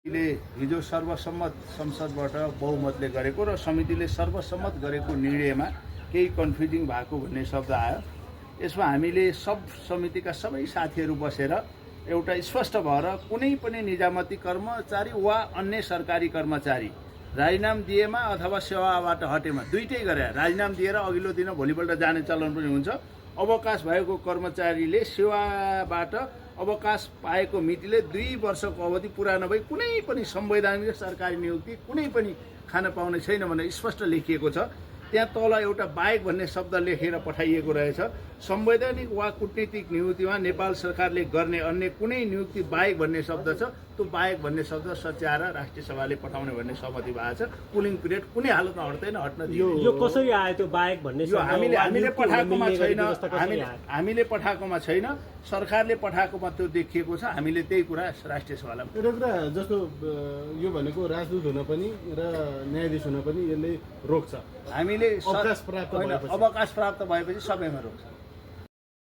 हिजो सर्वसम्मत संसदबाट बहुमतले गरेको र समितिले सर्वसम्मत गरेको निर्णयमा केही कन्फ्युजिङ भएको भन्ने शब्द आयो। यसमा हामीले सब समितिका सबै साथीहरू बसेर एउटा स्पष्ट भएर कुनै पनि निजामती कर्मचारी वा अन्य सरकारी कर्मचारी राजीनामा दिएमा अथवा सेवाबाट हटेमा दुईटै गरे राजीनामा दिएर अघिल्लो दिन भोलिपल्ट जाने चलन पनि हुन्छ। अवकाश भएको कर्मचारीले सेवाबाट अवकाश पाएको मितिले 2 वर्षको अवधि पुरा नभई कुनै पनि संवैधानिक सरकारी नियुक्ति कुनै पनि खान पाउने छैन भनेर स्पष्ट लेखिएको छ। त्यहाँ तल एउटा बाहेक भन्ने शब्द लेखेर पठाइएको रहेछ। संवैधानिक वा कूटनीतिक नियुक्तिमा नेपाल सरकारले गर्ने अन्य कुनै नियुक्ति बाहेक भन्ने शब्द छ। त्यो बाहेक भन्ने शब्द सच्याएर राष्ट्रिय सभाले पठाउने भन्ने सहमति भएको छ। कुलिङ पिरियड कुनै हालतमा हट्दैन, हट्न दिइदैन। यो कसरी आयो त्यो बाहेक भन्ने शब्द? हामीले पठाएकोमा छैन, हामीले पठाएकोमा छैन, सरकारले पठाएकोमा त्यो देखिएको छ। हामीले त्यही कुरा राष्ट्रिय सभालाई एउटा कुरा जस्तो यो भनेको राजदूत हुन पनि र न्यायाधीश हुन पनि यसले रोक्छ। हामीले अवकाश प्राप्त अवकाश प्राप्त भएपछि सबैमा रोक्छ।